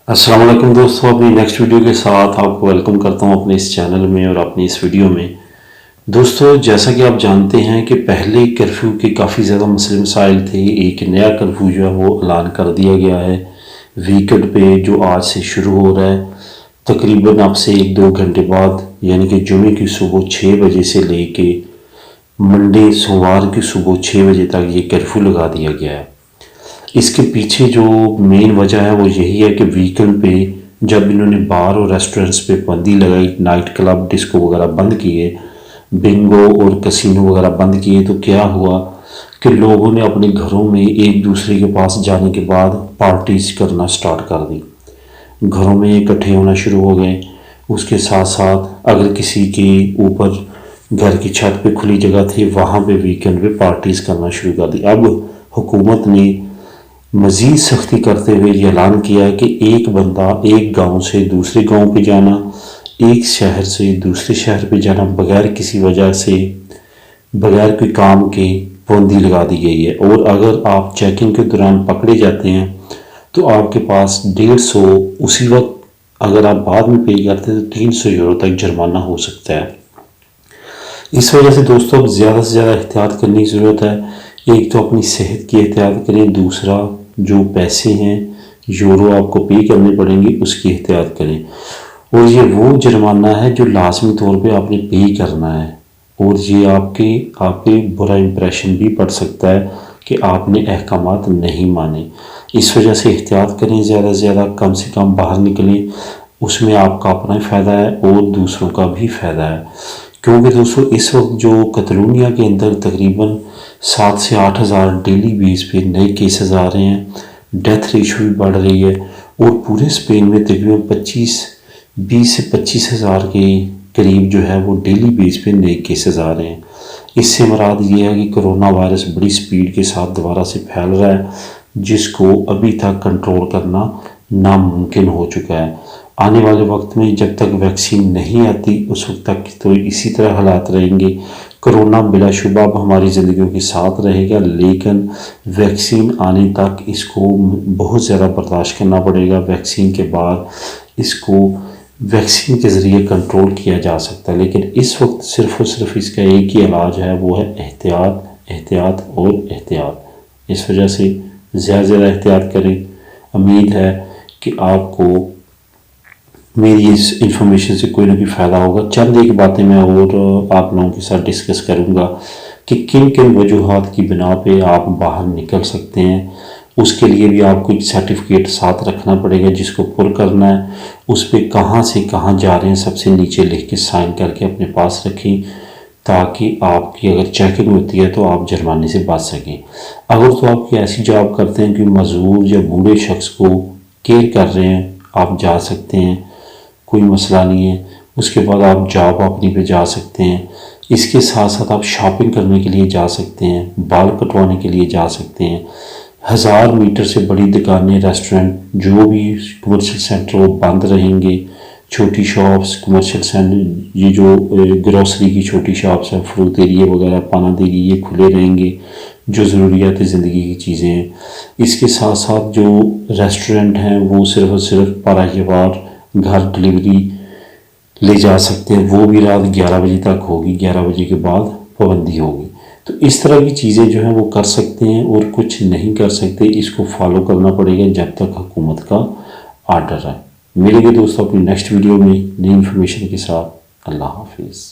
السلام علیکم دوستوں، اپنی نیکسٹ ویڈیو کے ساتھ آپ کو ویلکم کرتا ہوں اپنے اس چینل میں اور اپنی اس ویڈیو میں۔ دوستوں، جیسا کہ آپ جانتے ہیں کہ پہلے کرفیو کے کافی زیادہ مسئلے مسائل تھے۔ ایک نیا کرفیو جو ہے وہ اعلان کر دیا گیا ہے ویکنڈ پہ، جو آج سے شروع ہو رہا ہے تقریباً اب سے 1-2 گھنٹے بعد، یعنی کہ جمعے کی صبح 6 بجے سے لے کے منڈے سوموار کی صبح 6 بجے تک یہ کرفیو لگا دیا گیا ہے۔ اس کے پیچھے جو مین وجہ ہے وہ یہی ہے کہ ویکنڈ پہ جب انہوں نے بار اور ریسٹورنٹس پہ بندی لگائی، نائٹ کلب ڈسکو وغیرہ بند کیے، بنگو اور کسینو وغیرہ بند کیے، تو کیا ہوا کہ لوگوں نے اپنے گھروں میں ایک دوسرے کے پاس جانے کے بعد پارٹیز کرنا سٹارٹ کر دی، گھروں میں اکٹھے ہونا شروع ہو گئے۔ اس کے ساتھ ساتھ اگر کسی کے اوپر گھر کی چھت پہ کھلی جگہ تھی، وہاں پہ ویکنڈ پہ پارٹیز کرنا شروع کر دی۔ اب حکومت نے مزید سختی کرتے ہوئے یہ اعلان کیا ہے کہ ایک بندہ ایک گاؤں سے دوسرے گاؤں پہ جانا، ایک شہر سے دوسرے شہر پہ جانا بغیر کسی وجہ سے، بغیر کوئی کام کے پابندی لگا دی گئی ہے۔ اور اگر آپ چیکنگ کے دوران پکڑے جاتے ہیں تو آپ کے پاس 150 اسی وقت، اگر آپ بعد میں پے کرتے ہیں تو 300 یورو تک جرمانہ ہو سکتا ہے۔ اس وجہ سے دوستوں اب زیادہ سے زیادہ احتیاط کرنے کی ضرورت ہے۔ ایک تو اپنی صحت کی احتیاط کریں، دوسرا جو پیسے ہیں یورو آپ کو پے کرنے پڑیں گے اس کی احتیاط کریں۔ اور یہ وہ جرمانہ ہے جو لازمی طور پہ آپ نے پے کرنا ہے، اور یہ آپ پہ برا امپریشن بھی پڑ سکتا ہے کہ آپ نے احکامات نہیں مانے۔ اس وجہ سے احتیاط کریں، زیادہ سے زیادہ کم سے کم باہر نکلیں، اس میں آپ کا اپنا فائدہ ہے اور دوسروں کا بھی فائدہ ہے۔ کیونکہ دوستوں اس وقت جو کتالونیہ کے اندر تقریباً 7 سے 8 ہزار ڈیلی بیس پہ نئے کیسز آ رہے ہیں، ڈیتھ ریشو بھی بڑھ رہی ہے، اور پورے اسپین میں تقریباً 20 سے 25 ہزار کے قریب جو ہے وہ ڈیلی بیس پہ نئے کیسز آ رہے ہیں۔ اس سے مراد یہ ہے کہ کرونا وائرس بڑی سپیڈ کے ساتھ دوبارہ سے پھیل رہا ہے، جس کو ابھی تک کنٹرول کرنا ناممکن ہو چکا ہے۔ آنے والے وقت میں جب تک ویکسین نہیں آتی اس وقت تک تو اسی طرح حالات رہیں گے۔ کرونا بلا شبہ اب ہماری زندگیوں کے ساتھ رہے گا، لیکن ویکسین آنے تک اس کو بہت زیادہ برداشت کرنا پڑے گا۔ ویکسین کے بعد اس کو ویکسین کے ذریعے کنٹرول کیا جا سکتا ہے، لیکن اس وقت صرف اور صرف اس کا ایک ہی علاج ہے، وہ ہے احتیاط، احتیاط اور احتیاط۔ اس وجہ سے زیادہ زیادہ احتیاط کریں۔ امید ہے کہ آپ کو میری اس انفارمیشن سے کوئی نہ کوئی فائدہ ہوگا۔ چند ایک باتیں میں اور آپ لوگوں کے ساتھ ڈسکس کروں گا کہ کن کن وجوہات کی بنا پہ آپ باہر نکل سکتے ہیں۔ اس کے لیے بھی آپ کو ایک سرٹیفکیٹ ساتھ رکھنا پڑے گا جس کو پر کرنا ہے۔ اس پہ کہاں سے کہاں جا رہے ہیں سب سے نیچے لکھ کے سائن کر کے اپنے پاس رکھیں، تاکہ آپ کی اگر چیکنگ ہوتی ہے تو آپ جرمانے سے بچ سکیں۔ اگر تو آپ کی ایسی جاب کرتے ہیں کہ مزدور یا بوڑھے شخص کو کیئر کر رہے ہیں، آپ جا سکتے ہیں، کوئی مسئلہ نہیں ہے۔ اس کے بعد آپ جاب اپنی پہ جا سکتے ہیں۔ اس کے ساتھ ساتھ آپ شاپنگ کرنے کے لیے جا سکتے ہیں، بال کٹوانے کے لیے جا سکتے ہیں۔ 1000 میٹر سے بڑی دکانیں، ریسٹورنٹ، جو بھی کمرشل سینٹر وہ بند رہیں گے۔ چھوٹی شاپس، کمرشل سینٹر، یہ جو گروسری کی چھوٹی شاپس ہیں، فروٹ ایریے وغیرہ، پانا دیری، یہ کھلے رہیں گے، جو ضروریات زندگی کی چیزیں ہیں۔ اس کے ساتھ ساتھ جو ریسٹورنٹ ہیں وہ صرف اور صرف براہ راست گھر ڈلیوری لے جا سکتے ہیں، وہ بھی رات 11 بجے تک ہوگی، 11 بجے کے بعد پابندی ہوگی۔ تو اس طرح کی چیزیں جو ہیں وہ کر سکتے ہیں، اور کچھ نہیں کر سکتے، اس کو فالو کرنا پڑے گا جب تک حکومت کا آرڈر ہے۔ ملیں گے دوستوں اپنی نیکسٹ ویڈیو میں نئی انفارمیشن کے ساتھ۔ اللہ حافظ۔